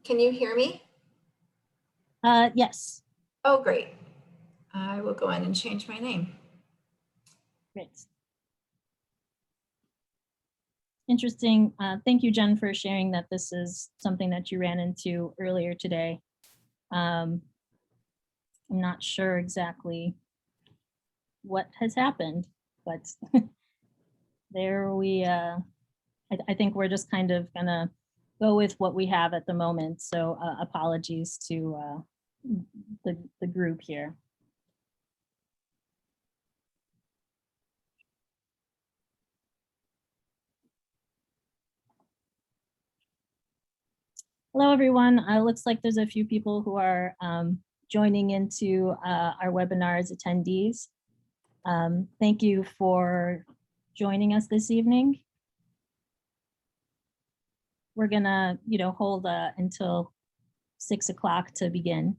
Can you hear me? Yes. Oh, great. I will go in and change my name. Great. Interesting. Thank you, Jen, for sharing that this is something that you ran into earlier today. I'm not sure exactly what has happened, but there we, I think we're just kind of gonna go with what we have at the moment. So apologies to the group here. Hello, everyone. Looks like there's a few people who are joining into our webinar as attendees. Thank you for joining us this evening. We're gonna, hold until 6 o'clock to begin.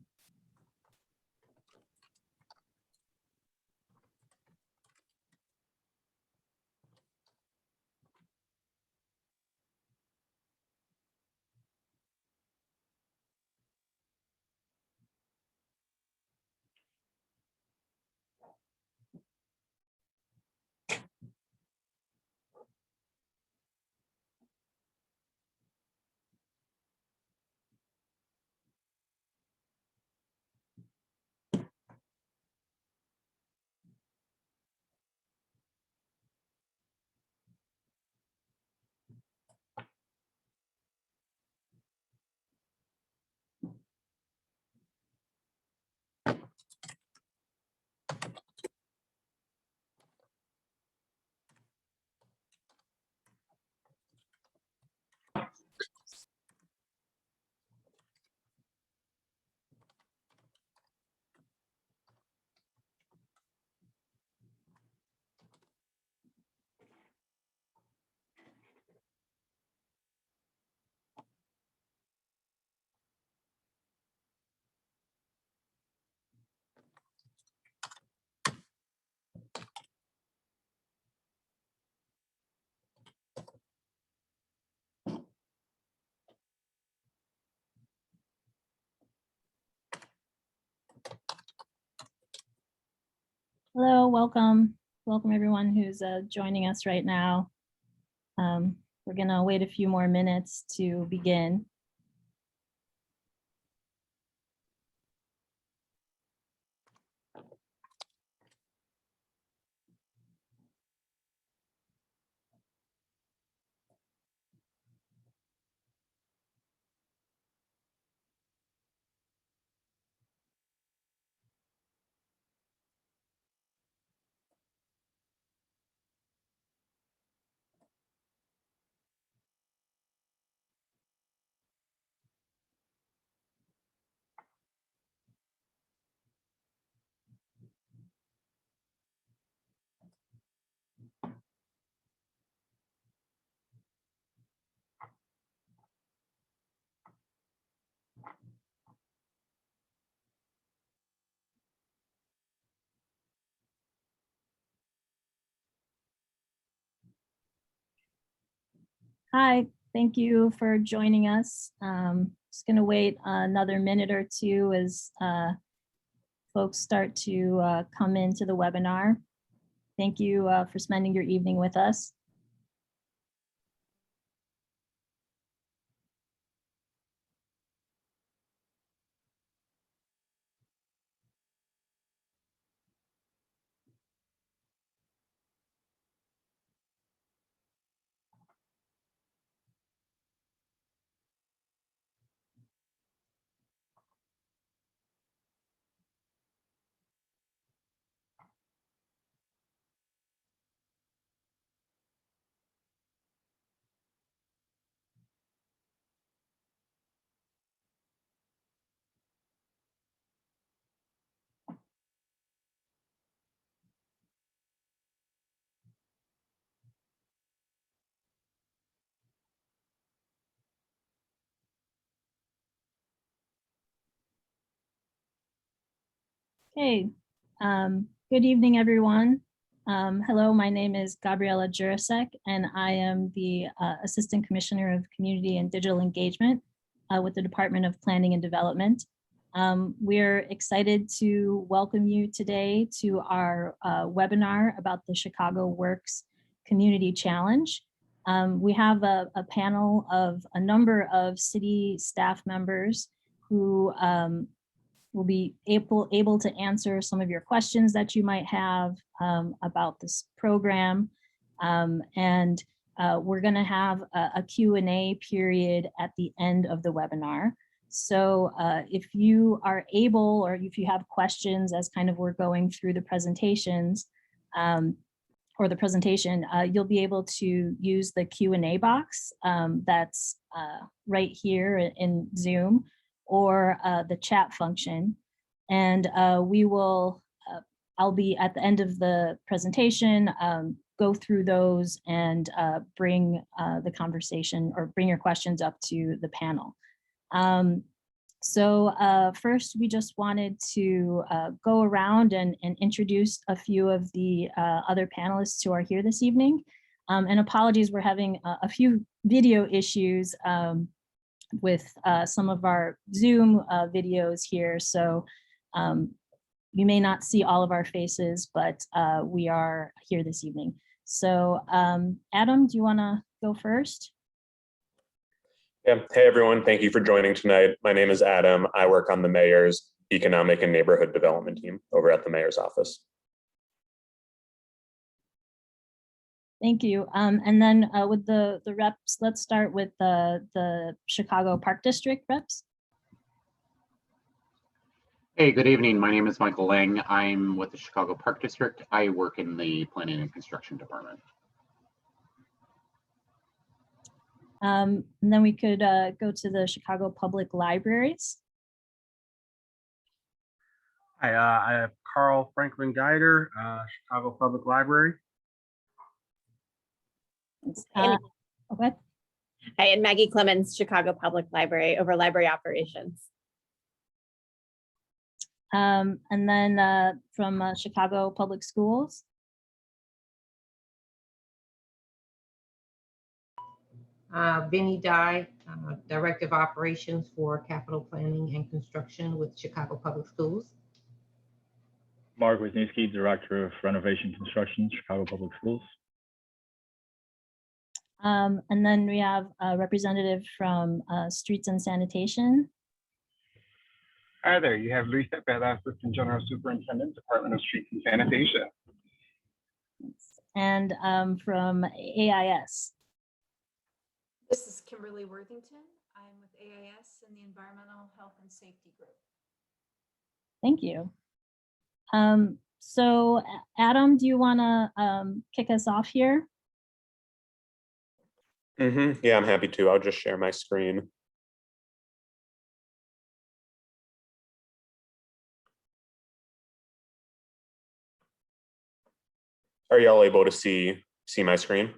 Hello, welcome. Welcome everyone who's joining us right now. We're gonna wait a few more minutes to begin. Hi, thank you for joining us. Just gonna wait another minute or two as folks start to come into the webinar. Thank you for spending your evening with us. Okay, good evening, everyone. Hello, my name is Gabriela Jurasek, and I am the Assistant Commissioner of Community and Digital Engagement with the Department of Planning and Development. We're excited to welcome you today to our webinar about the Chicago Works Community Challenge. We have a panel of a number of city staff members who will be able to answer some of your questions that you might have about this program. We're going to have a Q&A period at the end of the webinar. So if you are able, or if you have questions as kind of we're going through the presentations or the presentation, you'll be able to use the Q&A box that's right here in Zoom, or the chat function. And we will, I'll be at the end of the presentation, go through those and bring the conversation or bring your questions up to the panel. First, we just wanted to go around and introduce a few of the other panelists who are here this evening. And apologies, we're having a few video issues with some of our Zoom videos here. So you may not see all of our faces, but we are here this evening. So Adam, do you want to go first? Yeah. Hey, everyone. Thank you for joining tonight. My name is Adam. I work on the mayor's economic and neighborhood development team over at the mayor's office. Thank you. And then with the reps, let's start with the Chicago Park District reps. Hey, good evening. My name is Michael Lang. I'm with the Chicago Park District. I work in the Planning and Construction Department. And then we could go to the Chicago Public Libraries. Hi, I have Carl Franklin Geiger, Chicago Public Library. Okay. Hi, and Maggie Clemens, Chicago Public Library, over library operations. And then from Chicago Public Schools. Benny Dye, Director of Operations for Capital Planning and Construction with Chicago Public Schools. Mark Wisniewski, Director of Renovation Construction, Chicago Public Schools. And then we have a representative from Streets and Sanitation. Hi there, you have Luis Cepeda, Assistant General Superintendent, Department of Streets and Sanitation. And from AIS. This is Kimberly Worthington. I'm with AIS in the Environmental Health and Safety Group. Thank you. So Adam, do you want to kick us off here? Yeah, I'm happy to. I'll just share my screen. Are y'all able to see my screen?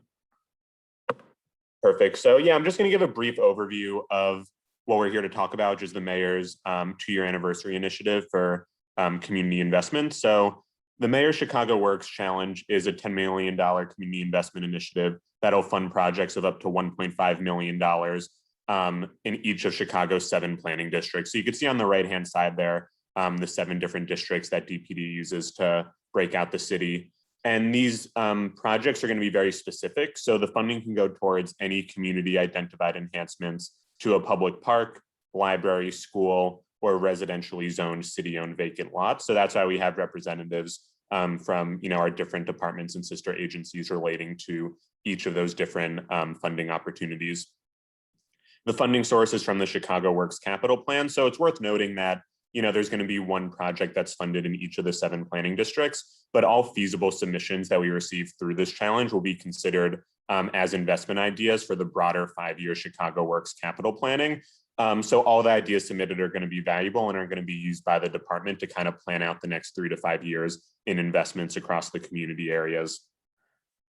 Perfect. So yeah, I'm just going to give a brief overview of what we're here to talk about, which is the mayor's 2-year anniversary initiative for community investment. So the Mayor's Chicago Works Challenge is a $10 million community investment initiative that'll fund projects of up to $1.5 million in each of Chicago's 7 planning districts. So you can see on the right-hand side there, the 7 different districts that DPD uses to break out the city. And these projects are going to be very specific. So the funding can go towards any community identified enhancements to a public park, library, school, or residentially zoned city-owned vacant lots. So that's why we have representatives from our different departments and sister agencies relating to each of those different funding opportunities. The funding source is from the Chicago Works Capital Plan. So it's worth noting that there's going to be one project that's funded in each of the 7 planning districts, but all feasible submissions that we receive through this challenge will be considered as investment ideas for the broader 5-year Chicago Works capital planning. So all the ideas submitted are going to be valuable and are going to be used by the department to kind of plan out the next 3 to 5 years in investments across the community areas.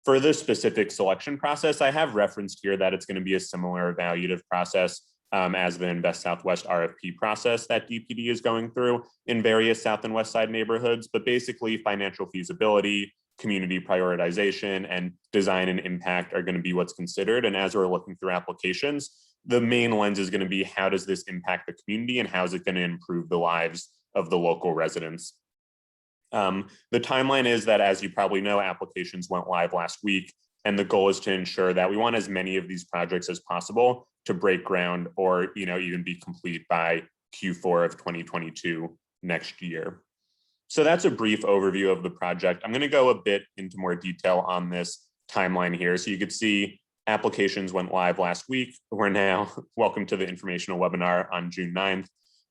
For the specific selection process, I have referenced here that it's going to be a similar evaluative process as the Invest Southwest RFP process that DPD is going through in various South and West Side neighborhoods, but basically financial feasibility, community prioritization, and design and impact are going to be what's considered. And as we're looking through applications, the main lens is going to be, how does this impact the community and how is it going to improve the lives of the local residents? The timeline is that, as you probably know, applications went live last week, and the goal is to ensure that we want as many of these projects as possible to break ground or even be complete by Q4 of 2022 next year. So that's a brief overview of the project. I'm going to go a bit into more detail on this timeline here. So you could see applications went live last week. We're now welcome to the informational webinar on June 9th.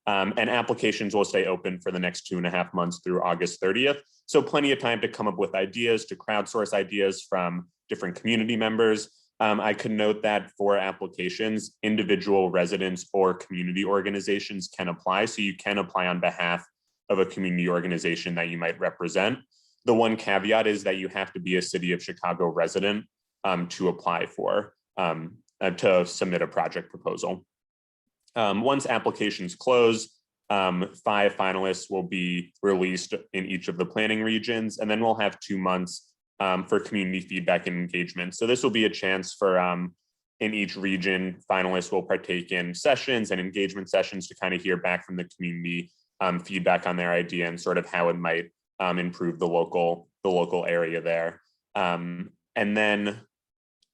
And applications will stay open for the next 2.5 months through August 30th. So plenty of time to come up with ideas, to crowdsource ideas from different community members. I could note that for applications, individual residents or community organizations can apply. So you can apply on behalf of a community organization that you might represent. The one caveat is that you have to be a City of Chicago resident to apply for, to submit a project proposal. Once applications close, 5 finalists will be released in each of the planning regions, and then we'll have 2 months for community feedback and engagement. So this will be a chance for, in each region, finalists will partake in sessions and engagement sessions to kind of hear back from the community, feedback on their idea and sort of how it might improve the local area there. And then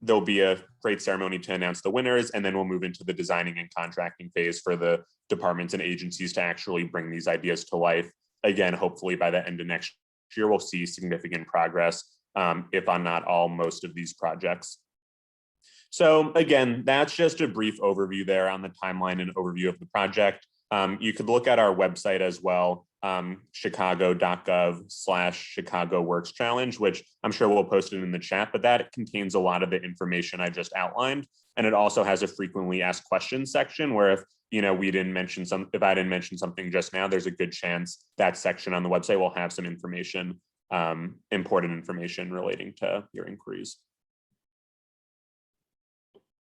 there'll be a great ceremony to announce the winners, and then we'll move into the designing and contracting phase for the departments and agencies to actually bring these ideas to life. Again, hopefully by the end of next year, we'll see significant progress, if on not all, most of these projects. So again, that's just a brief overview there on the timeline and overview of the project. You could look at our website as well, chicago.gov/Chicago Works Challenge, which I'm sure we'll post it in the chat, but that contains a lot of the information I just outlined. And it also has a frequently asked questions section where if I didn't mention something just now, there's a good chance that section on the website will have some information, important information relating to your inquiries.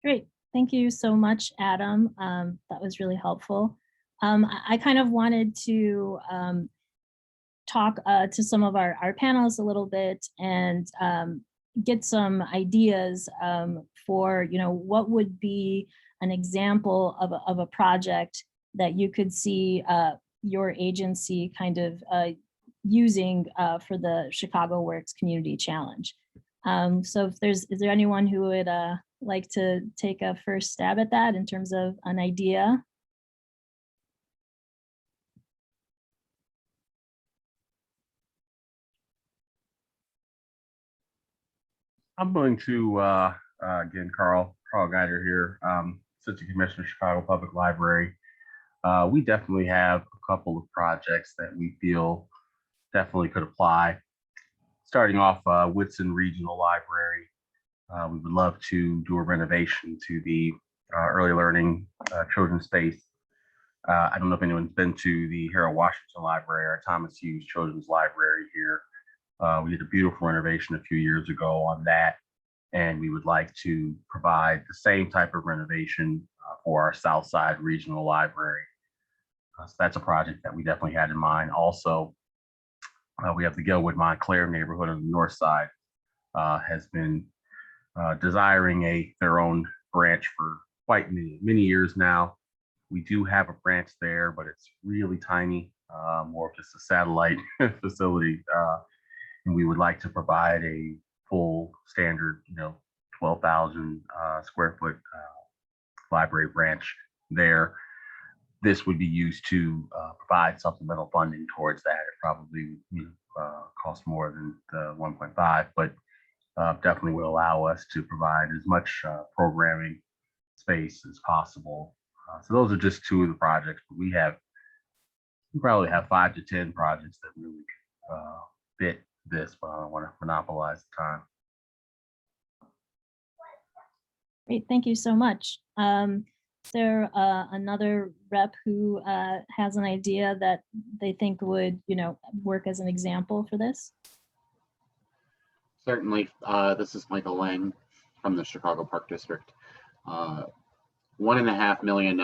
Great. Thank you so much, Adam. That was really helpful. I kind of wanted to talk to some of our panelists a little bit and get some ideas for, what would be an example of a project that you could see your agency kind of using for the Chicago Works Community Challenge. So is there anyone who would like to take a first stab at that in terms of an idea? I'm going to, again, Carl Geider here, Assistant Commissioner, Chicago Public Library. We definitely have a couple of projects that we feel definitely could apply. Starting off, Whitson Regional Library. We would love to do a renovation to the early learning children's space. I don't know if anyone's been to the Harold Washington Library or Thomas Hughes Children's Library here. We did a beautiful renovation a few years ago on that, and we would like to provide the same type of renovation for our Southside Regional Library. So that's a project that we definitely had in mind. Also, we have the Englewood Montclair neighborhood on the north side has been desiring their own branch for quite many years now. We do have a branch there, but it's really tiny, more of just a satellite facility. And we would like to provide a full standard, 12,000 square foot library branch there. This would be used to provide supplemental funding towards that. It probably costs more than the 1.5, but definitely will allow us to provide as much programming space as possible. So those are just 2 of the projects, but we probably have 5 to 10 projects that really fit this, but I don't want to monopolize the time. Great, thank you so much. Is there another rep who has an idea that they think would, work as an example for this? Certainly. This is Michael Lang from the Chicago Park District. $1.5 million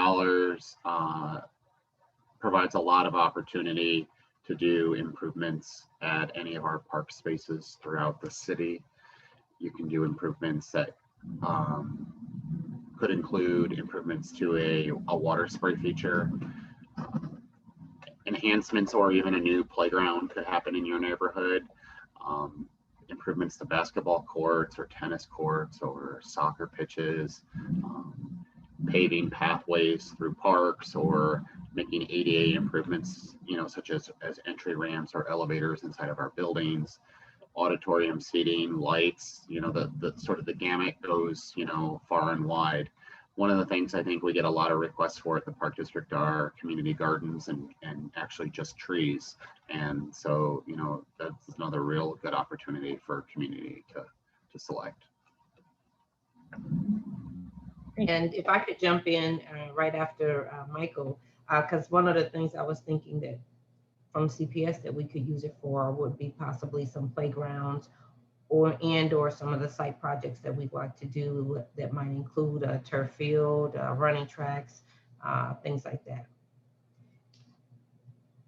provides a lot of opportunity to do improvements at any of our park spaces throughout the city. You can do improvements that could include improvements to a water spray feature, enhancements, or even a new playground could happen in your neighborhood. Improvements to basketball courts or tennis courts or soccer pitches, paving pathways through parks, or making ADA improvements, such as entry ramps or elevators inside of our buildings, auditorium seating, lights, the sort of the gamut goes, far and wide. One of the things I think we get a lot of requests for at the Park District are community gardens and actually just trees. And so, that's another real good opportunity for community to select. And if I could jump in right after Michael, because one of the things I was thinking that from CPS that we could use it for would be possibly some playgrounds or some of the site projects that we'd like to do that might include a turf field, running tracks, things like that.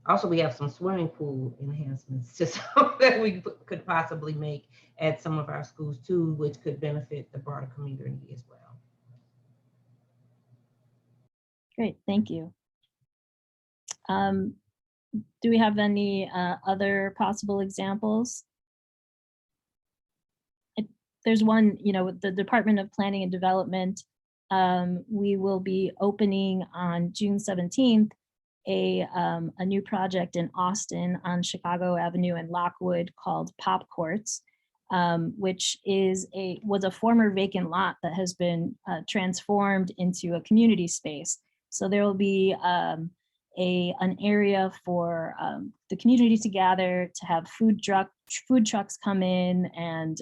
Also, we have some swimming pool enhancements just that we could possibly make at some of our schools too, which could benefit the broader community as well. Great, thank you. Do we have any other possible examples? There's one, with the Department of Planning and Development. We will be opening on June 17th a new project in Austin on Chicago Avenue and Lockwood called Quartz, which was a former vacant lot that has been transformed into a community space. So there will be an area for the community to gather, to have food trucks come in and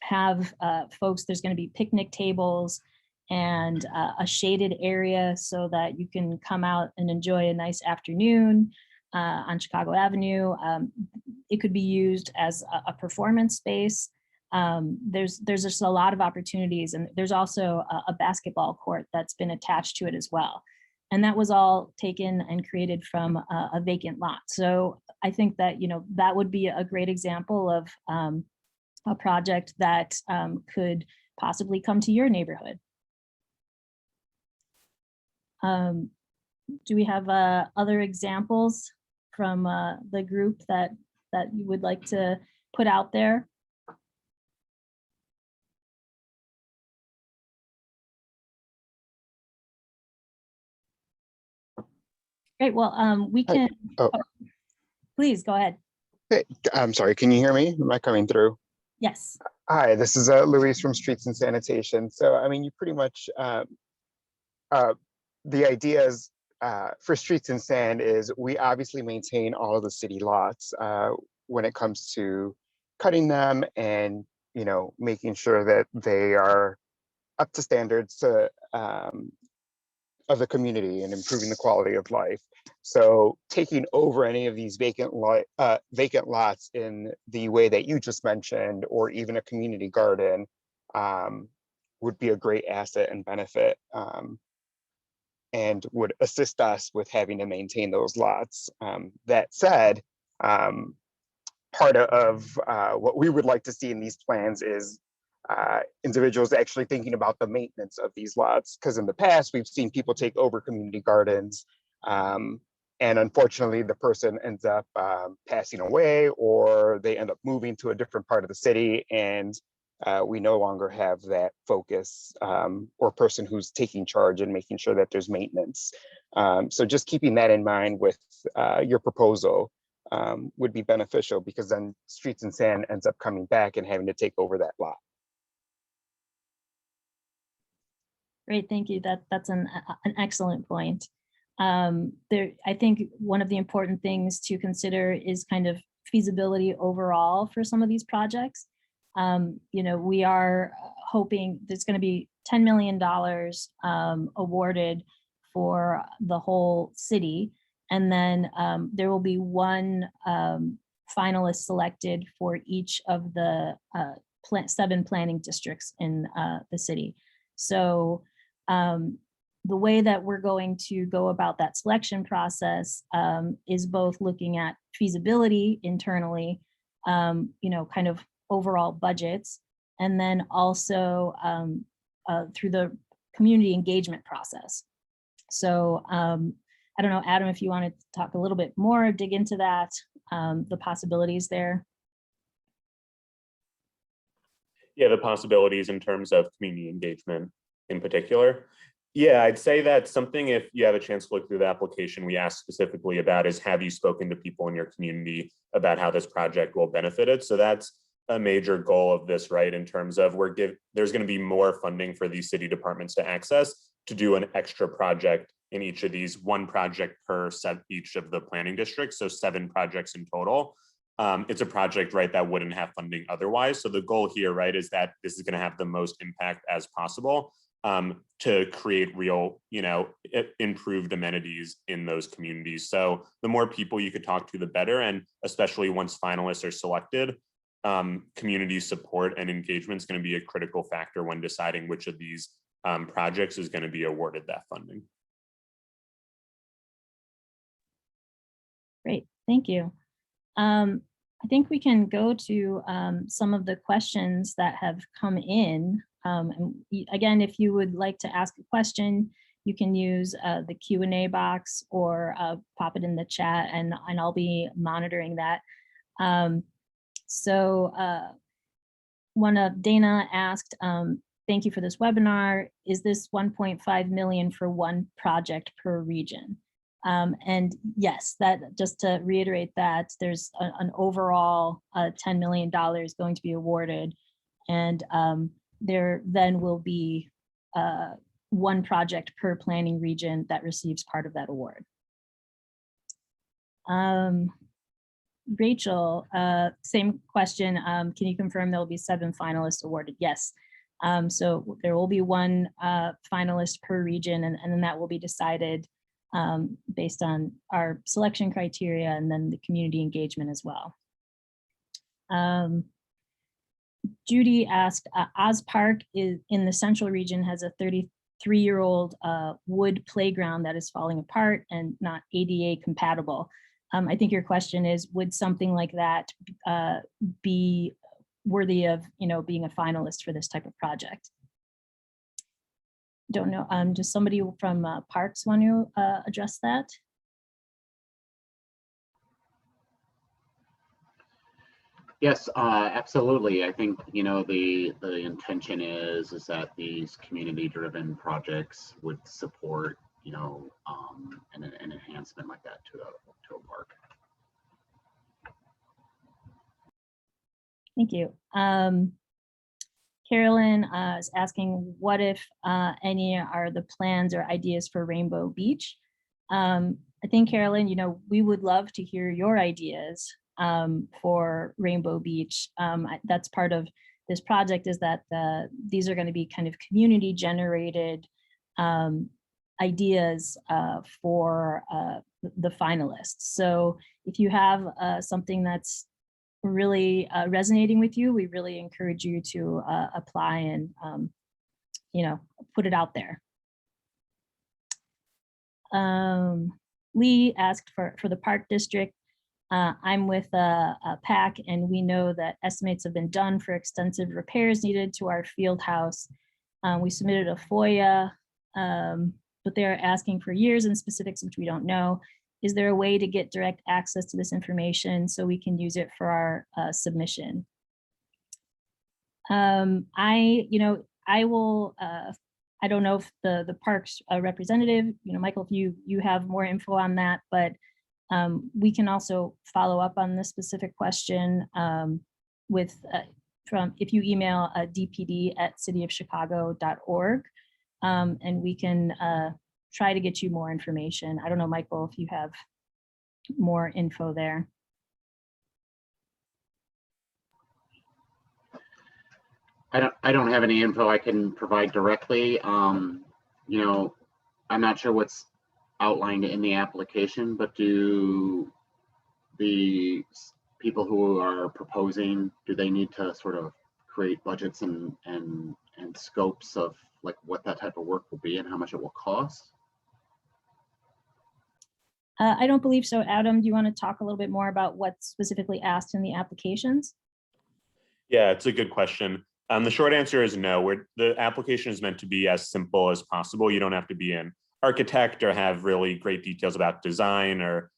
have folks. There's going to be picnic tables and a shaded area so that you can come out and enjoy a nice afternoon on Chicago Avenue. It could be used as a performance space. There's just a lot of opportunities, and there's also a basketball court that's been attached to it as well. And that was all taken and created from a vacant lot. So I think that, that would be a great example of a project that could possibly come to your neighborhood. Do we have other examples from the group that you would like to put out there? Great, well, we can, please go ahead. Hey, I'm sorry, can you hear me? Am I coming through? Yes. Hi, this is Luis from Streets and Sanitation. So, I mean, you pretty much, the idea is for Streets and Sand is we obviously maintain all of the city lots when it comes to cutting them and, making sure that they are up to standards of the community and improving the quality of life. So taking over any of these vacant lots in the way that you just mentioned, or even a community garden, would be a great asset and benefit, and would assist us with having to maintain those lots. That said, part of what we would like to see in these plans is individuals actually thinking about the maintenance of these lots, because in the past we've seen people take over community gardens, and unfortunately the person ends up passing away, or they end up moving to a different part of the city, and we no longer have that focus or person who's taking charge and making sure that there's maintenance. So just keeping that in mind with your proposal would be beneficial, because then Streets and Sand ends up coming back and having to take over that lot. Great, thank you. That's an excellent point. I think one of the important things to consider is kind of feasibility overall for some of these projects. We are hoping there's going to be $10 million awarded for the whole city, and then there will be one finalist selected for each of the 7 planning districts in the city. So the way that we're going to go about that selection process is both looking at feasibility internally, kind of overall budgets, and then also through the community engagement process. So I don't know, Adam, if you wanted to talk a little bit more, dig into that, the possibilities there. Yeah, the possibilities in terms of community engagement in particular. Yeah, I'd say that something, if you have a chance to look through the application, we asked specifically about is, have you spoken to people in your community about how this project will benefit it? So that's a major goal of this, right? In terms of there's going to be more funding for these city departments to access to do an extra project in each of these, one project per each of the planning districts. So 7 projects in total. It's a project, right, that wouldn't have funding otherwise. So the goal here, right, is that this is going to have the most impact as possible to create real, improved amenities in those communities. So the more people you could talk to, the better. And especially once finalists are selected, community support and engagement is going to be a critical factor when deciding which of these projects is going to be awarded that funding. Great, thank you. I think we can go to some of the questions that have come in. And again, if you would like to ask a question, you can use the Q&A box or pop it in the chat, and I'll be monitoring that. One of Dana asked, thank you for this webinar. Is this 1.5 million for one project per region? And yes, that, just to reiterate that, there's an overall $10 million going to be awarded, and there then will be one project per planning region that receives part of that award. Rachel, same question. Can you confirm there will be 7 finalists awarded? Yes. So there will be one finalist per region, and then that will be decided based on our selection criteria and then the community engagement as well. Judy asked, Oz Park is in the central region, has a 33-year-old wood playground that is falling apart and not ADA compatible. I think your question is, would something like that be worthy of, being a finalist for this type of project? Don't know. Does somebody from Parks want to address that? Yes, absolutely. I think, the intention is that these community-driven projects would support, an enhancement like that to a park. Thank you. Carolyn is asking, what if any are the plans or ideas for Rainbow Beach? I think, Carolyn, we would love to hear your ideas for Rainbow Beach. That's part of this project, is that these are going to be kind of community generated ideas for the finalists. So if you have something that's really resonating with you, we really encourage you to apply and put it out there. Lee asked for the Park District. I'm with a PAC, and we know that estimates have been done for extensive repairs needed to our field house. We submitted a FOIA, but they're asking for years and specifics which we don't know. Is there a way to get direct access to this information so we can use it for our submission? I don't know if the parks representative, Michael, if you have more info on that, but we can also follow up on this specific question if you email dpd@cityofchicago.org, and we can try to get you more information. I don't know, Michael, if you have more info there. I don't have any info I can provide directly. I'm not sure what's outlined in the application, but do the people who are proposing, do they need to sort of create budgets and scopes of like what that type of work will be and how much it will cost? I don't believe so. Adam, do you want to talk a little bit more about what's specifically asked in the applications? Yeah, it's a good question. The short answer is no. The application is meant to be as simple as possible. You don't have to be an architect or have really great details about design or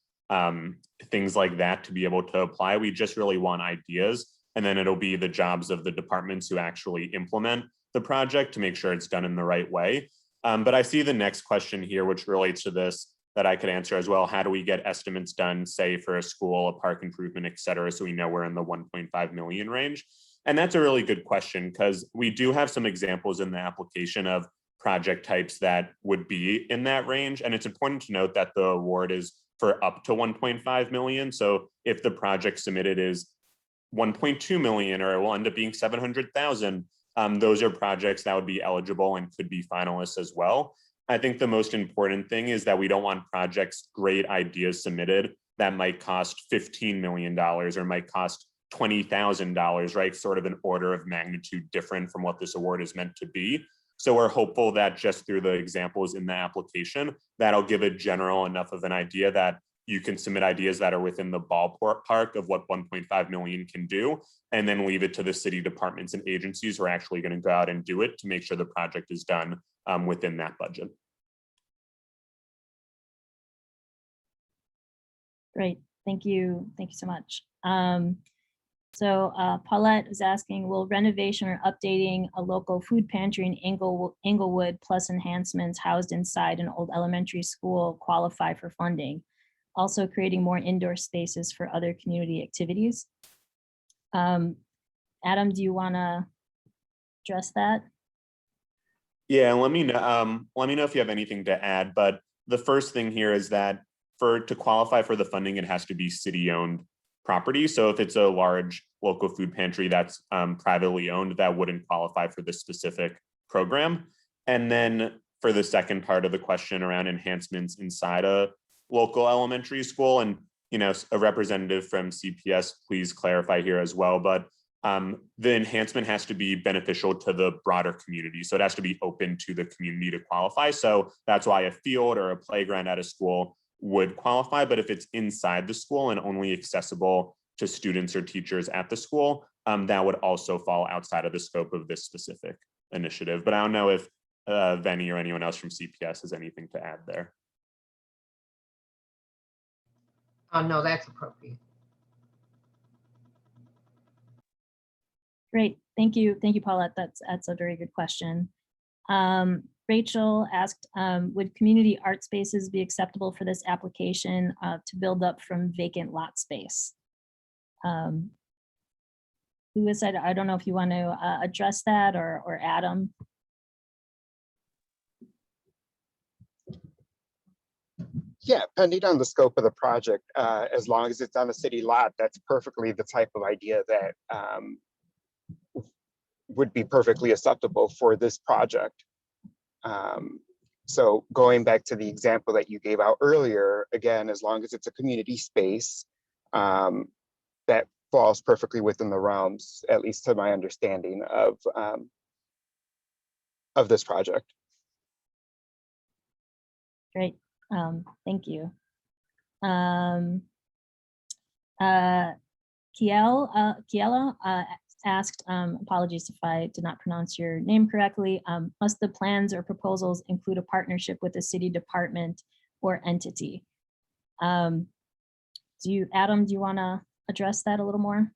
things like that to be able to apply. We just really want ideas, and then it'll be the jobs of the departments who actually implement the project to make sure it's done in the right way. But I see the next question here, which relates to this, that I could answer as well. How do we get estimates done, say for a school, a park improvement, et cetera, so we know we're in the 1.5 million range? And that's a really good question, because we do have some examples in the application of project types that would be in that range. And it's important to note that the award is for up to 1.5 million. So if the project submitted is 1.2 million, or it will end up being 700,000, those are projects that would be eligible and could be finalists as well. I think the most important thing is that we don't want projects, great ideas submitted that might cost $15 million or might cost $20,000, right? Sort of an order of magnitude different from what this award is meant to be. So we're hopeful that just through the examples in the application, that'll give a general enough of an idea that you can submit ideas that are within the ballpark of what 1.5 million can do, and then leave it to the city departments and agencies who are actually going to go out and do it to make sure the project is done within that budget. Great, thank you so much. So Paulette is asking, will renovation or updating a local food pantry in Englewood plus enhancements housed inside an old elementary school qualify for funding? Also creating more indoor spaces for other community activities. Adam, do you want to address that? Yeah, let me know if you have anything to add, but the first thing here is that to qualify for the funding, it has to be city-owned property. So if it's a large local food pantry that's privately owned, that wouldn't qualify for this specific program. And then for the second part of the question around enhancements inside a local elementary school, and a representative from CPS, please clarify here as well, but the enhancement has to be beneficial to the broader community. So it has to be open to the community to qualify. So that's why a field or a playground at a school would qualify, but if it's inside the school and only accessible to students or teachers at the school, that would also fall outside of the scope of this specific initiative. But I don't know if Venny or anyone else from CPS has anything to add there. No, that's appropriate. Great, thank you, Paulette. That's a very good question. Rachel asked, would community art spaces be acceptable for this application to build up from vacant lot space? Who said, I don't know if you want to address that, or Adam? Yeah, depending on the scope of the project, as long as it's on a city lot, that's perfectly the type of idea that would be perfectly acceptable for this project. So going back to the example that you gave out earlier, again, as long as it's a community space, that falls perfectly within the realms, at least to my understanding of this project. Great, thank you. Kiela asked, apologies if I did not pronounce your name correctly, must the plans or proposals include a partnership with a city department or entity? Adam, do you want to address that a little more?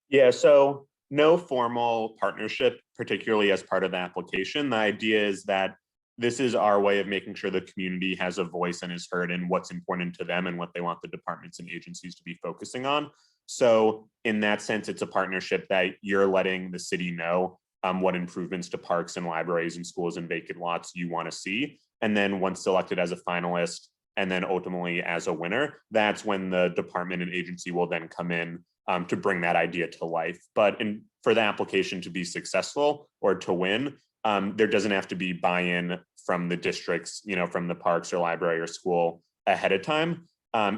Yeah, so no formal partnership, particularly as part of the application. The idea is that this is our way of making sure the community has a voice and is heard in what's important to them and what they want the departments and agencies to be focusing on. So in that sense, it's a partnership that you're letting the city know what improvements to parks and libraries and schools and vacant lots you want to see. And then once selected as a finalist and then ultimately as a winner, that's when the department and agency will then come in to bring that idea to life. But for the application to be successful or to win, there doesn't have to be buy-in from the districts, from the parks or library or school ahead of time.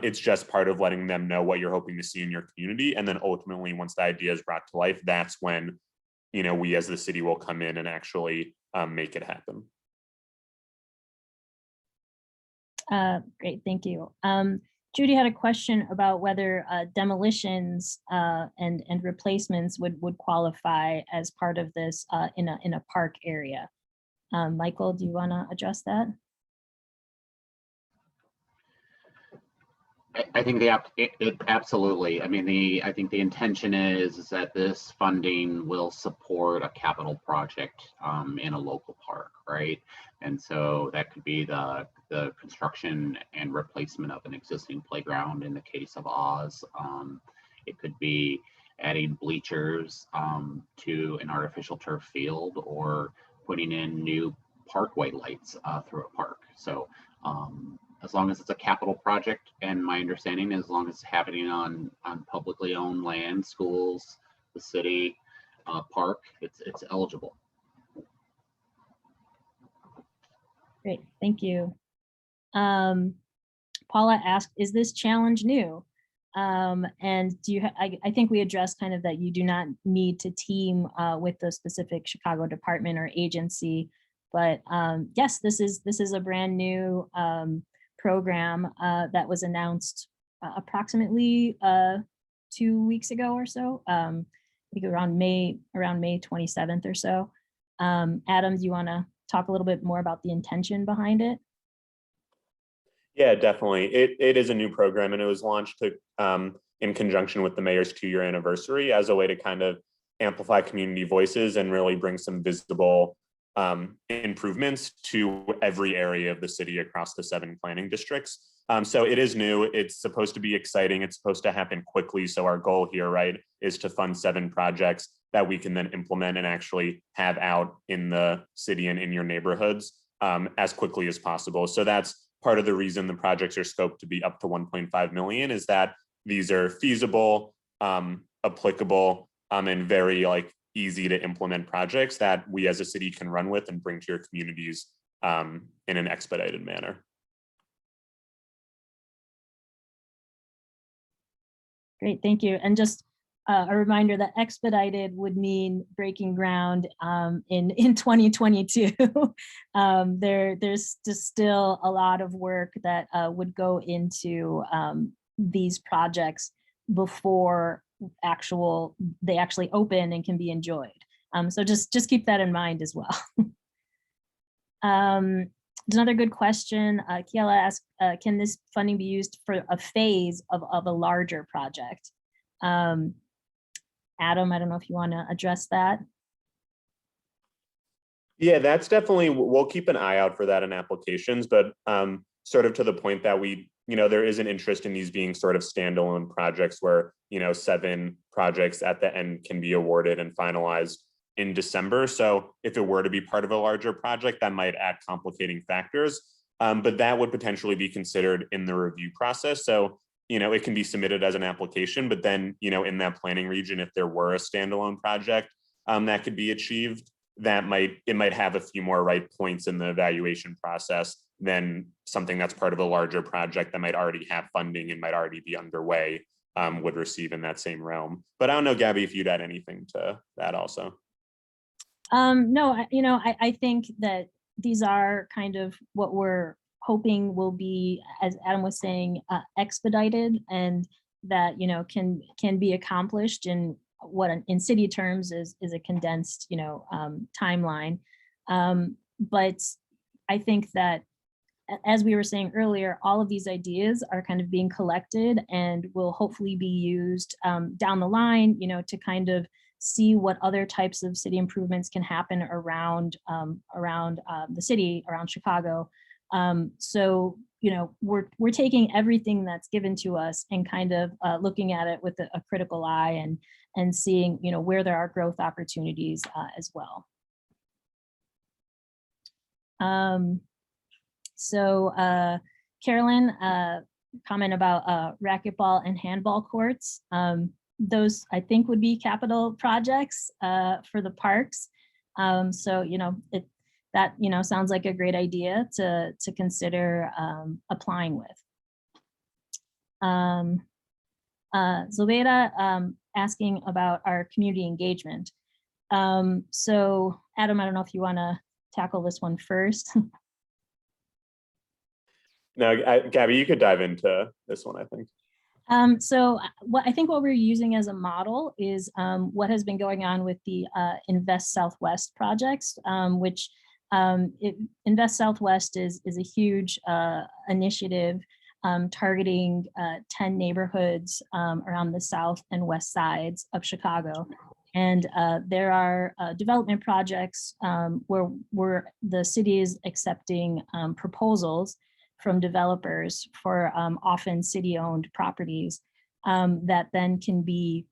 It's just part of letting them know what you're hoping to see in your community. And then ultimately, once the idea is brought to life, that's when, we as the city will come in and actually make it happen. Great, thank you. Judy had a question about whether demolitions and replacements would qualify as part of this in a park area. Michael, do you want to address that? I think it absolutely. I mean, I think the intention is that this funding will support a capital project in a local park, right? And so that could be the construction and replacement of an existing playground in the case of Oz. It could be adding bleachers to an artificial turf field, or putting in new parkway lights through a park. So as long as it's a capital project, and my understanding, as long as it's happening on publicly owned land, schools, the city, park, it's eligible. Great, thank you. Paula asked, is this challenge new? And do you, I think we addressed kind of that you do not need to team with the specific Chicago department or agency, but yes, this is a brand new program that was announced approximately 2 weeks ago or so. I think around May 27th or so. Adam, do you want to talk a little bit more about the intention behind it? Yeah, definitely. It is a new program, and it was launched in conjunction with the mayor's 2-year anniversary as a way to kind of amplify community voices and really bring some visible improvements to every area of the city across the 7 planning districts. So it is new. It's supposed to be exciting. It's supposed to happen quickly. So our goal here, right, is to fund 7 projects that we can then implement and actually have out in the city and in your neighborhoods as quickly as possible. So that's part of the reason the projects are scoped to be up to 1.5 million, is that these are feasible, applicable, and very easy to implement projects that we as a city can run with and bring to your communities in an expedited manner. Great, thank you. And just a reminder that expedited would mean breaking ground in 2022. There's just still a lot of work that would go into these projects before they actually open and can be enjoyed. So just keep that in mind as well. Another good question. Kiela asked, can this funding be used for a phase of a larger project? Adam, I don't know if you want to address that. Yeah, that's definitely, we'll keep an eye out for that in applications, but sort of to the point that there is an interest in these being sort of standalone projects where, 7 projects at the end can be awarded and finalized in December. So if it were to be part of a larger project, that might add complicating factors, but that would potentially be considered in the review process. So it can be submitted as an application, but then, in that planning region, if there were a standalone project that could be achieved, it might have a few more right points in the evaluation process than something that's part of a larger project that might already have funding and might already be underway would receive in that same realm. But I don't know, Gabby, if you'd add anything to that also. No, I think that these are kind of what we're hoping will be, as Adam was saying, expedited, and that can be accomplished in what in city terms is a condensed timeline. But I think that, as we were saying earlier, all of these ideas are kind of being collected and will hopefully be used down the line, to kind of see what other types of city improvements can happen around the city, around Chicago. So we're taking everything that's given to us and kind of looking at it with a critical eye and seeing where there are growth opportunities as well. So Carolyn, comment about racquetball and handball courts. Those I think would be capital projects for the parks. So that sounds like a great idea to consider applying with. Zobeda asking about our community engagement. So Adam, I don't know if you want to tackle this one first. Now, Gabby, you could dive into this one, I think. So what I think what we're using as a model is what has been going on with the Invest Southwest projects, which Invest Southwest is a huge initiative targeting 10 neighborhoods around the south and west sides of Chicago. And there are development projects where the city is accepting proposals from developers for often city-owned properties that then can be,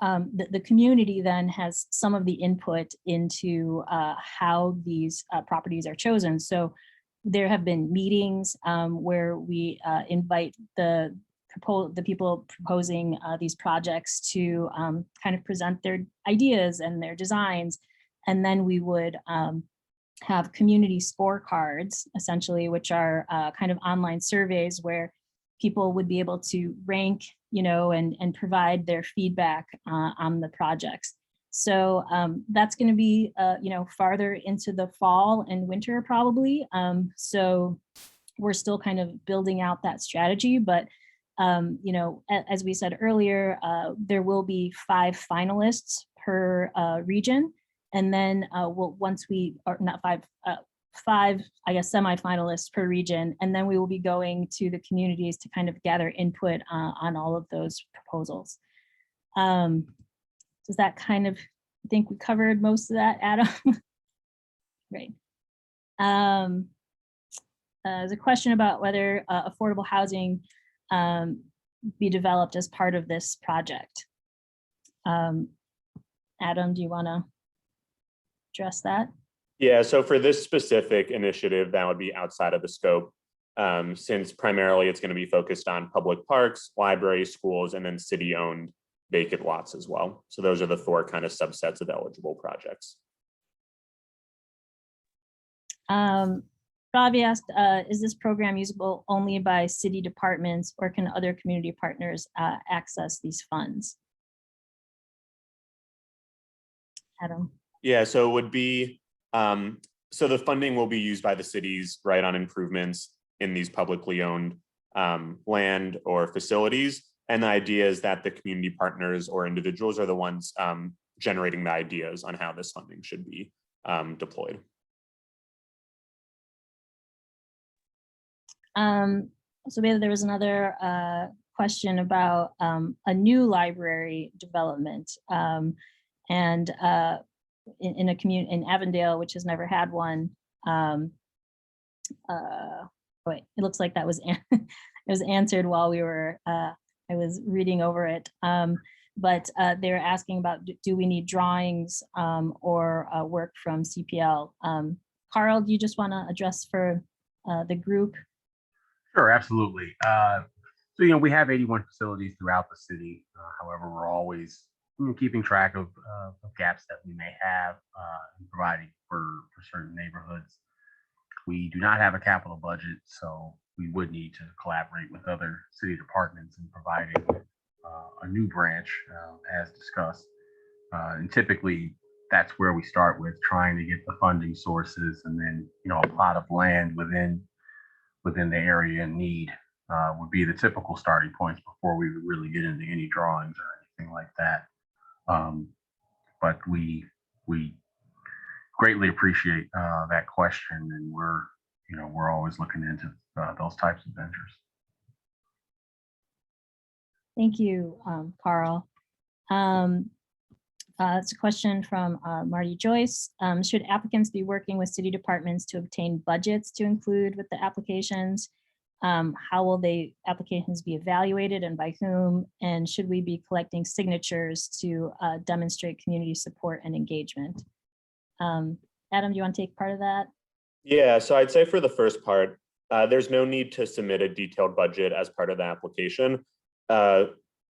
the community then has some of the input into how these properties are chosen. So there have been meetings where we invite the people proposing these projects to kind of present their ideas and their designs. And then we would have community scorecards, essentially, which are kind of online surveys where people would be able to rank, and provide their feedback on the projects. So that's going to be, farther into the fall and winter probably. So we're still kind of building out that strategy, but as we said earlier, there will be 5 finalists per region. And then once we are not 5, I guess, semifinalists per region. And then we will be going to the communities to kind of gather input on all of those proposals. Does that kind of, I think we covered most of that, Adam? Great. There's a question about whether affordable housing be developed as part of this project. Adam, do you want to address that? Yeah, so for this specific initiative, that would be outside of the scope, since primarily it's going to be focused on public parks, libraries, schools, and then city-owned vacant lots as well. So those are the 4 kind of subsets of eligible projects. Ravi asked, is this program usable only by city departments, or can other community partners access these funds? Adam. Yeah, so it would be, so the funding will be used by the cities, right, on improvements in these publicly owned land or facilities. And the idea is that the community partners or individuals are the ones generating the ideas on how this funding should be deployed. So there was another question about a new library development, and in a community in Avondale, which has never had one. Wait, it looks like that was it was answered while we were I was reading over it. But they were asking about, do we need drawings or work from CPL? Carl, do you just want to address for the group? Sure, absolutely. So, we have 81 facilities throughout the city. However, we're always keeping track of gaps that we may have in providing for certain neighborhoods. We do not have a capital budget, so we would need to collaborate with other city departments in providing a new branch, as discussed. And typically, that's where we start with trying to get the funding sources, and then a plot of land within the area in need would be the typical starting points before we would really get into any drawings or anything like that. But we greatly appreciate that question, and we're always looking into those types of ventures. Thank you, Carl. It's a question from Marty Joyce. Should applicants be working with city departments to obtain budgets to include with the applications? How will the applications be evaluated and by whom? And should we be collecting signatures to demonstrate community support and engagement? Adam, do you want to take part of that? Yeah, so I'd say for the first part, there's no need to submit a detailed budget as part of the application.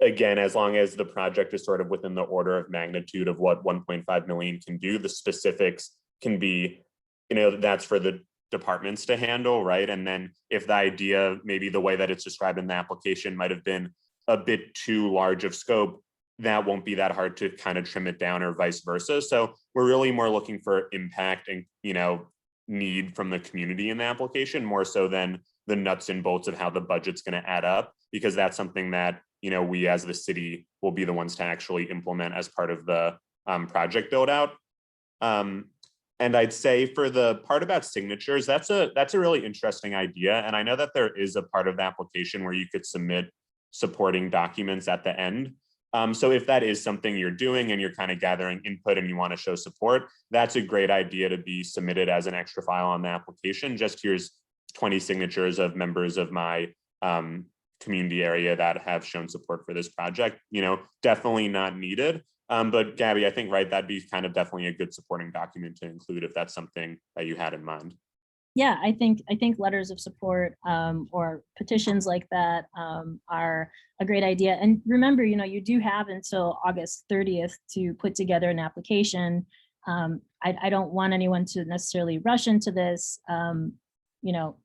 Again, as long as the project is sort of within the order of magnitude of what 1.5 million can do, the specifics can be, that's for the departments to handle, right? And then if the idea, maybe the way that it's described in the application might have been a bit too large of scope, that won't be that hard to kind of trim it down or vice versa. So we're really more looking for impact and, need from the community in the application, more so than the nuts and bolts of how the budget's going to add up, because that's something that, you know, we as the city will be the ones to actually implement as part of the project build out. And I'd say for the part about signatures, that's a really interesting idea. And I know that there is a part of the application where you could submit supporting documents at the end. So if that is something you're doing and you're kind of gathering input and you want to show support, that's a great idea to be submitted as an extra file on the application. Just here's 20 signatures of members of my community area that have shown support for this project. You know, definitely not needed. But Gabby, I think, right, that'd be kind of definitely a good supporting document to include if that's something that you had in mind. Yeah, I think letters of support or petitions like that are a great idea. And remember, you know, you do have until August 30th to put together an application. I don't want anyone to necessarily rush into this, you know,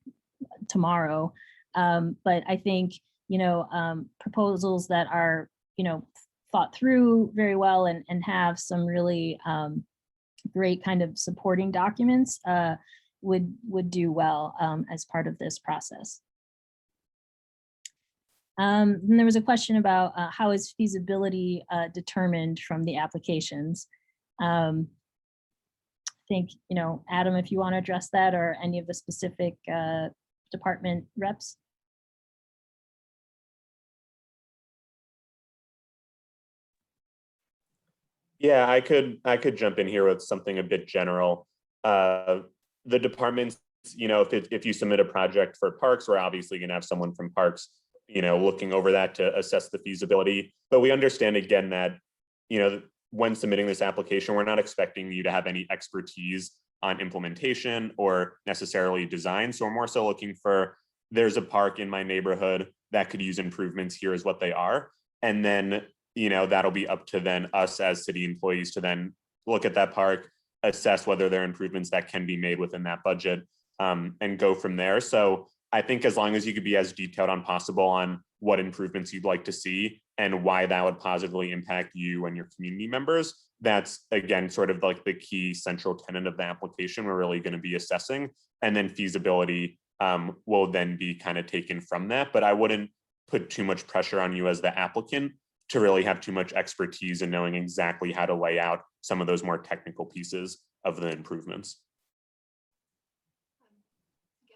tomorrow. But I think, you know, proposals that are, you know, thought through very well and have some really great kind of supporting documents would do well as part of this process. And there was a question about how is feasibility determined from the applications. I think, you know, Adam, if you want to address that, or any of the specific department reps. Yeah, I could jump in here with something a bit general. The departments, you know, if you submit a project for parks, we're obviously going to have someone from parks, you know, looking over that to assess the feasibility. But we understand again that, you know, when submitting this application, we're not expecting you to have any expertise on implementation or necessarily design. So we're more so looking for, there's a park in my neighborhood that could use improvements, here is what they are. And then, you know, that'll be up to then us as city employees to then look at that park, assess whether there are improvements that can be made within that budget, and go from there. So I think as long as you could be as detailed on possible on what improvements you'd like to see and why that would positively impact you and your community members, that's again sort of like the key central tenet of the application we're really going to be assessing. And then feasibility will then be kind of taken from that. But I wouldn't put too much pressure on you as the applicant to really have too much expertise in knowing exactly how to lay out some of those more technical pieces of the improvements.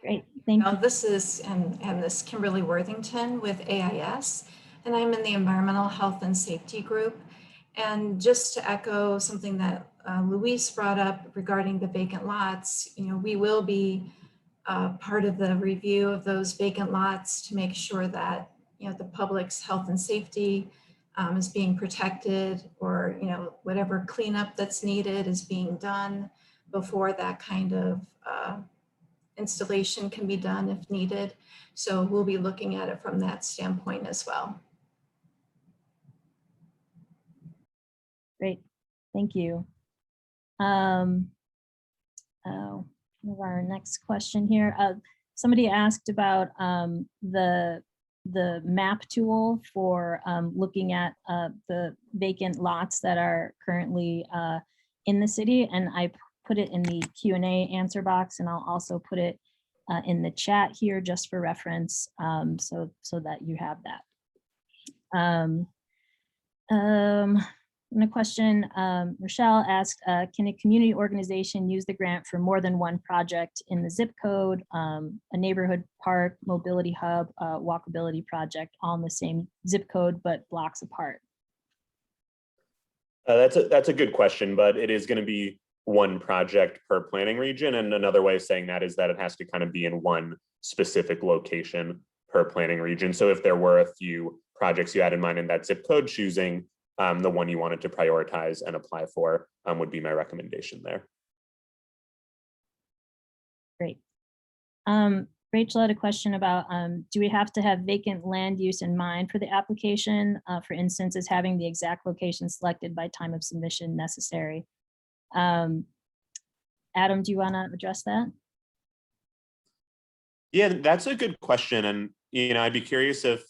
Great, thank you. This is this Kimberly Worthington with AIS, and I'm in the Environmental Health and Safety Group. And just to echo something that Luis brought up regarding the vacant lots, you know, we will be part of the review of those vacant lots to make sure that, you know, the public's health and safety is being protected, or, you know, whatever cleanup that's needed is being done before that kind of installation can be done if needed. So we'll be looking at it from that standpoint as well. Great, thank you. Our next question here. Somebody asked about the map tool for looking at the vacant lots that are currently in the city, and I put it in the Q&A answer box, and I'll also put it in the chat here just for reference, so that you have that. And a question, Rochelle asked, can a community organization use the grant for more than one project in the zip code, a neighborhood park, mobility hub, walkability project, all in the same zip code, but blocks apart? That's a good question, but it is going to be one project per planning region. And another way of saying that is that it has to kind of be in one specific location per planning region. So if there were a few projects you had in mind in that zip code, choosing the one you wanted to prioritize and apply for would be my recommendation there. Great. Rachel had a question about, do we have to have vacant land use in mind for the application? For instance, is having the exact location selected by time of submission necessary? Adam, do you want to address that? Yeah, that's a good question. And, you know, I'd be curious if,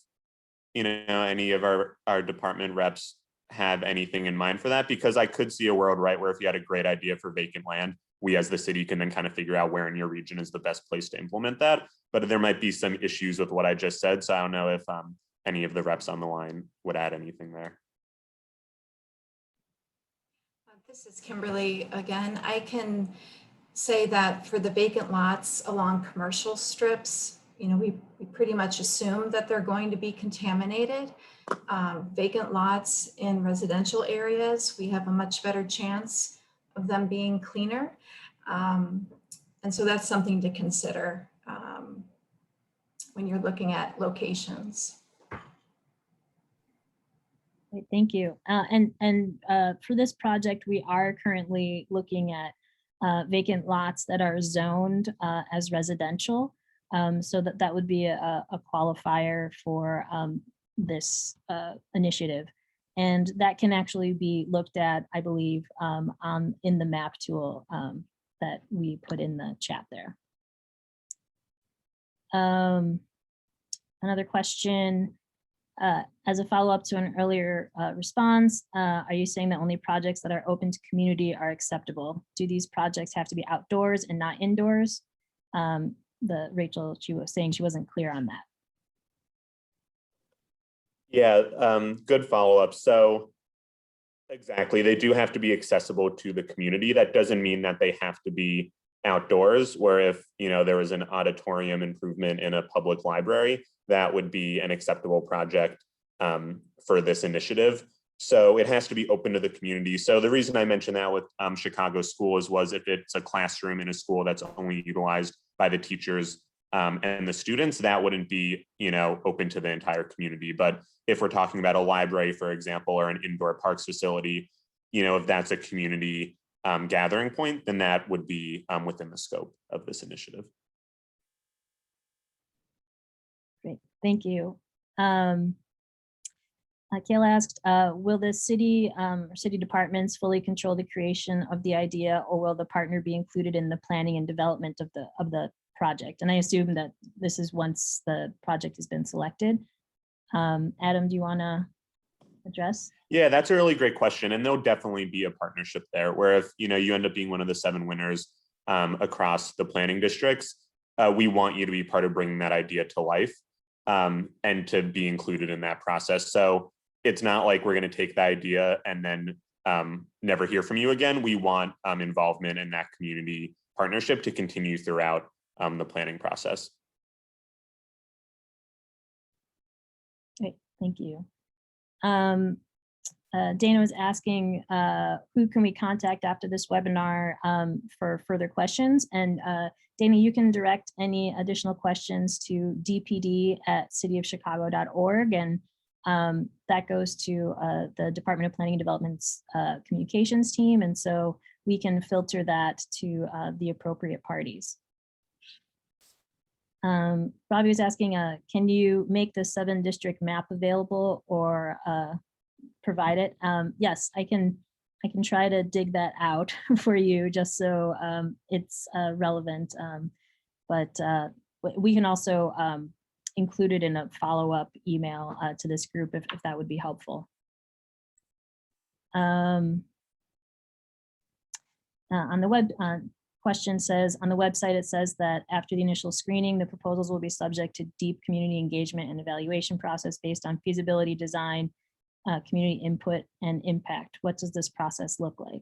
you know, any of our department reps have anything in mind for that, because I could see a world, right, where if you had a great idea for vacant land, we as the city can then kind of figure out where in your region is the best place to implement that. But there might be some issues with what I just said. So I don't know if any of the reps on the line would add anything there. This is Kimberly again. I can say that for the vacant lots along commercial strips, you know, we pretty much assume that they're going to be contaminated. Vacant lots in residential areas, we have a much better chance of them being cleaner. And so that's something to consider when you're looking at locations. Great, thank you. For this project, we are currently looking at vacant lots that are zoned as residential. So that would be a qualifier for this initiative. And that can actually be looked at, I believe, in the map tool that we put in the chat there. Another question, as a follow-up to an earlier response, are you saying that only projects that are open to community are acceptable? Do these projects have to be outdoors and not indoors? Rachel, she was saying she wasn't clear on that. Yeah, good follow-up. So exactly, they do have to be accessible to the community. That doesn't mean that they have to be outdoors, where if, you know, there was an auditorium improvement in a public library, that would be an acceptable project for this initiative. So it has to be open to the community. So the reason I mentioned that with Chicago schools was if it's a classroom in a school that's only utilized by the teachers and the students, that wouldn't be, you know, open to the entire community. But if we're talking about a library, for example, or an indoor parks facility, you know, if that's a community gathering point, then that would be within the scope of this initiative. Great, thank you. Kayla asked, will the city or city departments fully control the creation of the idea, or will the partner be included in the planning and development of the project? And I assume that this is once the project has been selected. Adam, do you want to address? Yeah, that's a really great question. And there'll definitely be a partnership there where if, you know, you end up being one of the 7 winners across the planning districts, we want you to be part of bringing that idea to life and to be included in that process. So it's not like we're going to take the idea and then never hear from you again. We want involvement in that community partnership to continue throughout the planning process. Great, thank you. Dana was asking who can we contact after this webinar for further questions. And Dana, you can direct any additional questions to dpd@cityofchicago.org, and that goes to the Department of Planning and Development's communications team. And so we can filter that to the appropriate parties. Robbie was asking, can you make the 7-district map available or provide it? Yes, I can try to dig that out for you just so it's relevant. But we can also include it in a follow-up email to this group if that would be helpful. On the web, question says, on the website, it says that after the initial screening, the proposals will be subject to deep community engagement and evaluation process based on feasibility, design, community input, and impact. What does this process look like?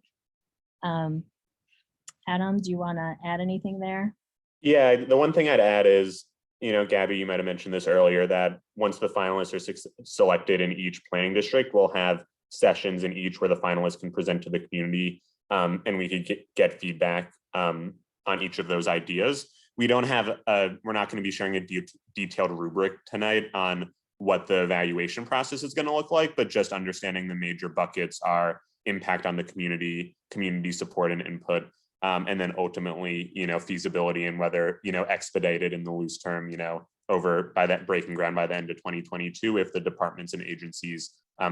Adam, do you want to add anything there? Yeah, the one thing I'd add is, you know, Gabby, you might have mentioned this earlier, that once the finalists are selected in each planning district, we'll have sessions in each where the finalists can present to the community and we could get feedback on each of those ideas. We don't have we're not going to be sharing a detailed rubric tonight on what the evaluation process is going to look like, but just understanding the major buckets are impact on the community, community support and input, and then ultimately, you know, feasibility and whether, you know, expedited in the loose term, you know, over by that breaking ground by the end of 2022, if the departments and agencies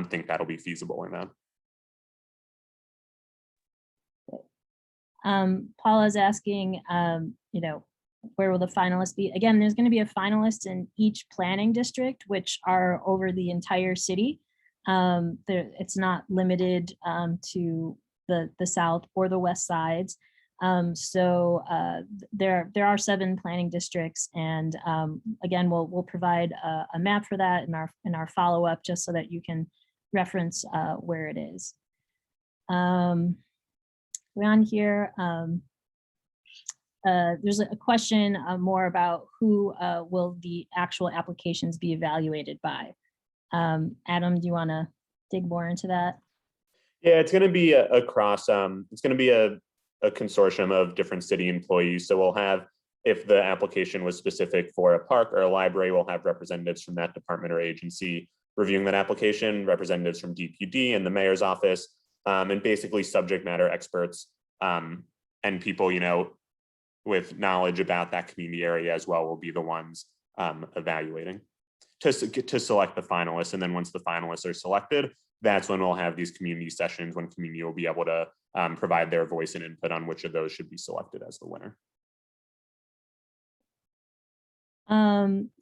think that'll be feasible or not. Paula's asking, you know, where will the finalists be? Again, there's going to be a finalist in each planning district, which are over the entire city. It's not limited to the south or the west sides. There are 7 planning districts, and again, we'll provide a map for that in our follow-up, just so that you can reference where it is. We're on here. There's a question more about who will the actual applications be evaluated by. Adam, do you want to dig more into that? Yeah, it's going to be across. It's going to be a consortium of different city employees. So we'll have, if the application was specific for a park or a library, we'll have representatives from that department or agency reviewing that application, representatives from DPD and the mayor's office, and basically subject matter experts and people, you know, with knowledge about that community area as well will be the ones evaluating to select the finalists. And then once the finalists are selected, that's when we'll have these community sessions when community will be able to provide their voice and input on which of those should be selected as the winner.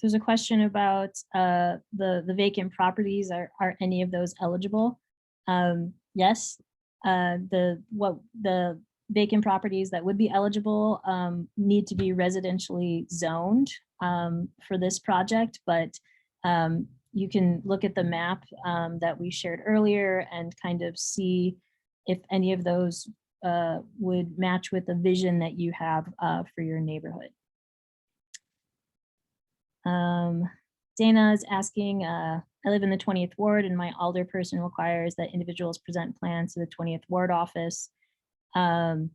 There's a question about the vacant properties. Are any of those eligible? Yes. The vacant properties that would be eligible need to be residentially zoned for this project, but you can look at the map that we shared earlier and kind of see if any of those would match with the vision that you have for your neighborhood. Dana is asking, I live in the 20th ward and my alderperson requires that individuals present plans to the 20th ward office. Have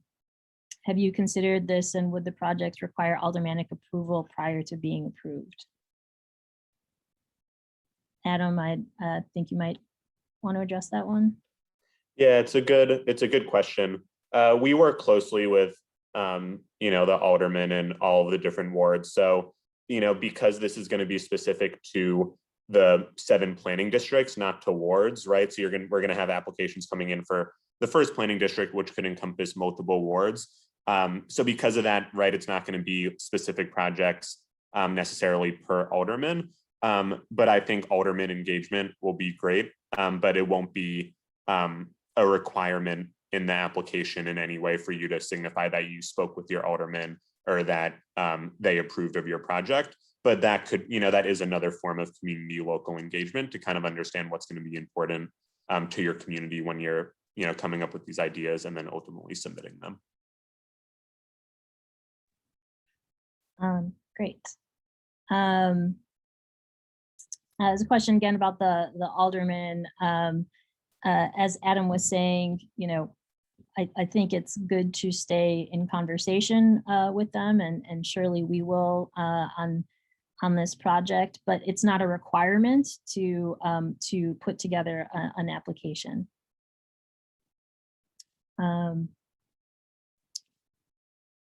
you considered this, and would the project require aldermanic approval prior to being approved? Adam, I think you might want to address that one. Yeah, it's a good question. We work closely with you know, the aldermen in all of the different wards. So, you know, because this is going to be specific to the 7 planning districts, not to wards, right? So we're going to have applications coming in for the first planning district, which could encompass multiple wards. So because of that, right, it's not going to be specific projects necessarily per alderman. But I think alderman engagement will be great, but it won't be a requirement in the application in any way for you to signify that you spoke with your alderman or that they approved of your project. But that could, you know, that is another form of community local engagement to kind of understand what's going to be important to your community when you're, you know, coming up with these ideas and then ultimately submitting them. Great. There's a question again about the alderman. As Adam was saying, you know, I think it's good to stay in conversation with them, and surely we will on this project, but it's not a requirement to put together an application.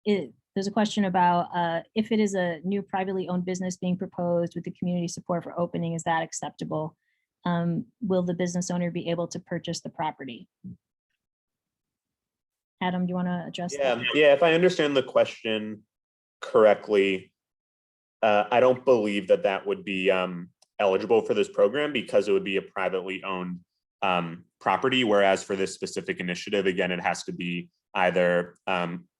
There's a question about if it is a new privately owned business being proposed with the community support for opening, is that acceptable? Will the business owner be able to purchase the property? Adam, do you want to address that? Yeah, if I understand the question correctly, I don't believe that that would be eligible for this program because it would be a privately owned property, whereas for this specific initiative, again, it has to be either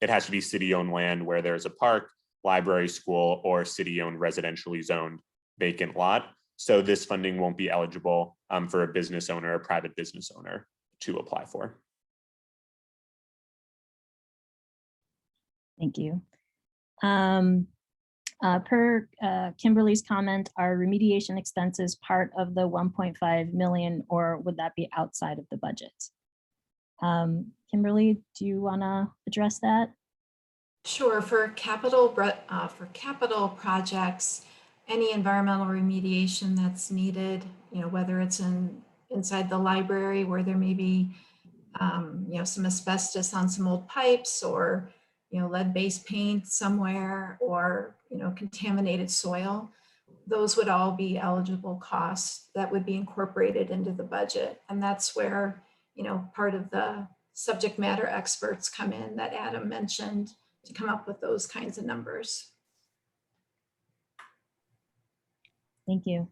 it has to be city-owned land where there's a park, library, school, or city-owned residentially zoned vacant lot. So this funding won't be eligible for a business owner, a private business owner to apply for. Thank you. Per Kimberly's comment, are remediation expenses part of the 1.5 million, or would that be outside of the budget? Kimberly, do you want to address that? Sure. For capital projects, any environmental remediation that's needed, you know, whether it's inside the library where there may be, you know, some asbestos on some old pipes, or, you know, lead-based paint somewhere, or, you know, contaminated soil, those would all be eligible costs that would be incorporated into the budget. And that's where, you know, part of the subject matter experts come in that Adam mentioned to come up with those kinds of numbers. Thank you.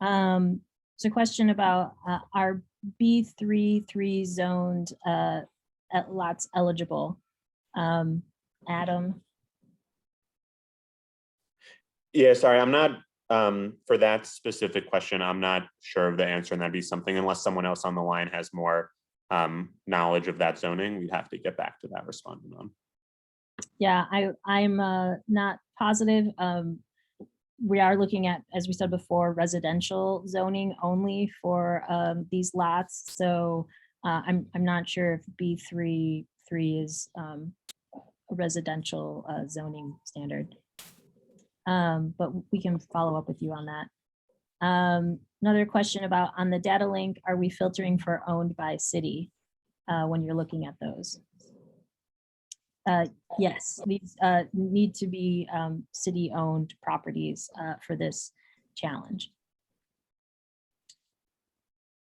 It's a question about are B3 zoned lots eligible? Adam? Yeah, sorry, I'm not, for that specific question, I'm not sure of the answer, and that'd be something, unless someone else on the line has more knowledge of that zoning, we'd have to get back to that respondent on. Yeah, I'm not positive. We are looking at, as we said before, residential zoning only for these lots. So I'm not sure if B3 is a residential zoning standard. But we can follow up with you on that. Another question about on the data link, are we filtering for owned by city when you're looking at those? Yes, these need to be city-owned properties for this challenge.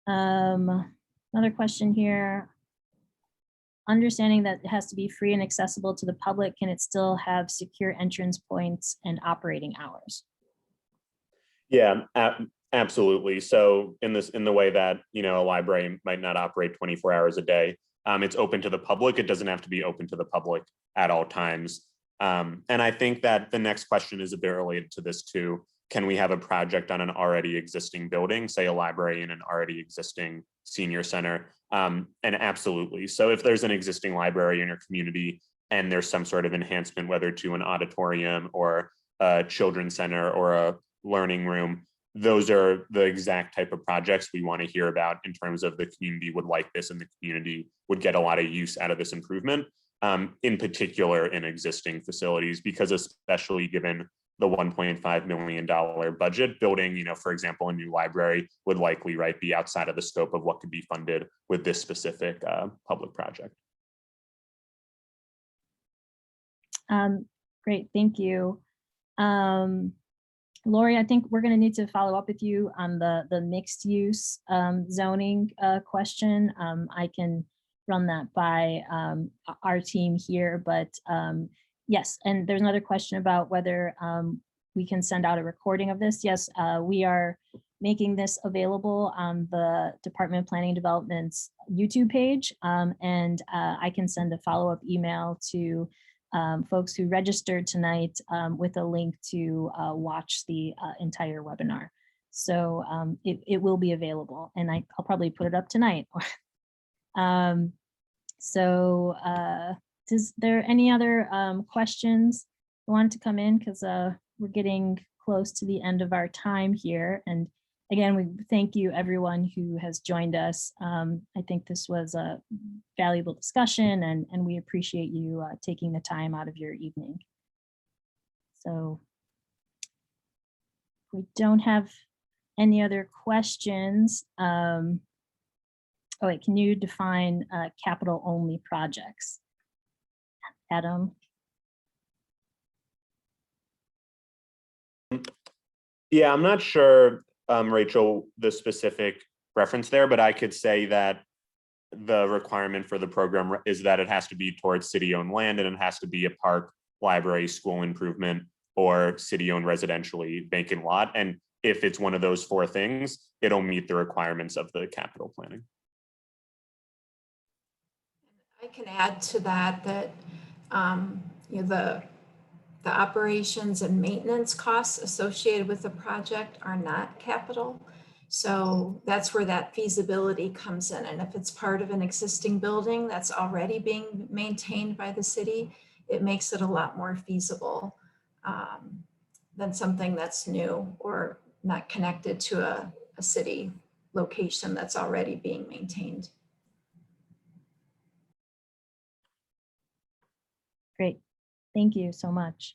Another question here. Understanding that it has to be free and accessible to the public, can it still have secure entrance points and operating hours? Yeah, absolutely. So in the way that, you know, a library might not operate 24 hours a day, it's open to the public. It doesn't have to be open to the public at all times. And I think that the next question is a bit related to this too. Can we have a project on an already existing building, say a library in an already existing senior center? And absolutely. So if there's an existing library in your community and there's some sort of enhancement, whether to an auditorium or a children's center or a learning room, those are the exact type of projects we want to hear about in terms of the community would like this and the community would get a lot of use out of this improvement, in particular in existing facilities, because especially given the $1.5 million budget, building, you know, for example, a new library would likely, right, be outside of the scope of what could be funded with this specific public project. Great, thank you. Lori, I think we're going to need to follow up with you on the mixed use zoning question. I can run that by our team here, but yes, and there's another question about whether we can send out a recording of this. Yes, we are making this available on the Department of Planning and Development's YouTube page, and I can send a follow-up email to folks who registered tonight with a link to watch the entire webinar. So it will be available, and I'll probably put it up tonight. Is there any other questions you want to come in? Because we're getting close to the end of our time here. And again, we thank you everyone who has joined us. I think this was a valuable discussion, and we appreciate you taking the time out of your evening. So if we don't have any other questions. Oh wait, can you define capital only projects? Adam? Yeah, I'm not sure, Rachel, the specific reference there, but I could say that the requirement for the program is that it has to be towards city-owned land, and it has to be a park, library, school improvement, or city-owned residentially vacant lot. And if it's one of those four things, it'll meet the requirements of the capital planning. I can add to that you know, the operations and maintenance costs associated with the project are not capital. So that's where that feasibility comes in. And if it's part of an existing building that's already being maintained by the city, it makes it a lot more feasible than something that's new or not connected to a city location that's already being maintained. Great, thank you so much.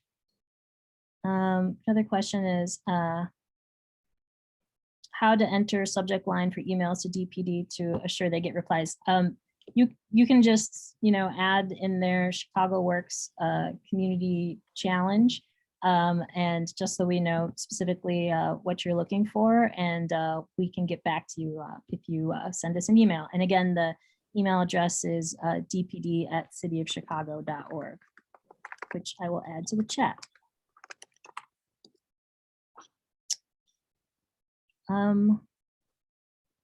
Another question is how to enter subject line for emails to DPD to assure they get replies. You can just, you know, add in their Chicago Works community challenge, and just so we know specifically what you're looking for, and we can get back to you if you send us an email. And again, the email address is dpd@cityofchicago.org, which I will add to the chat.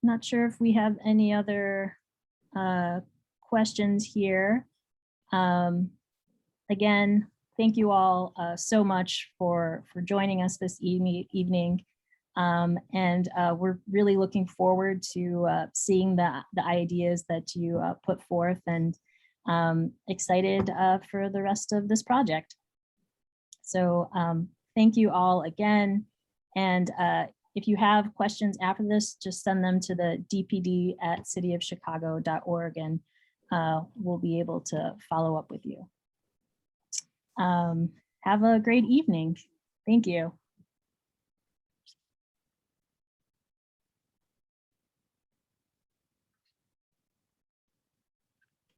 Not sure if we have any other questions here. again, thank you all so much for joining us this evening. And we're really looking forward to seeing the ideas that you put forth, and excited for the rest of this project. So thank you all again. And if you have questions after this, just send them to the dpd@cityofchicago.org, and we'll be able to follow up with you. Have a great evening. Thank you.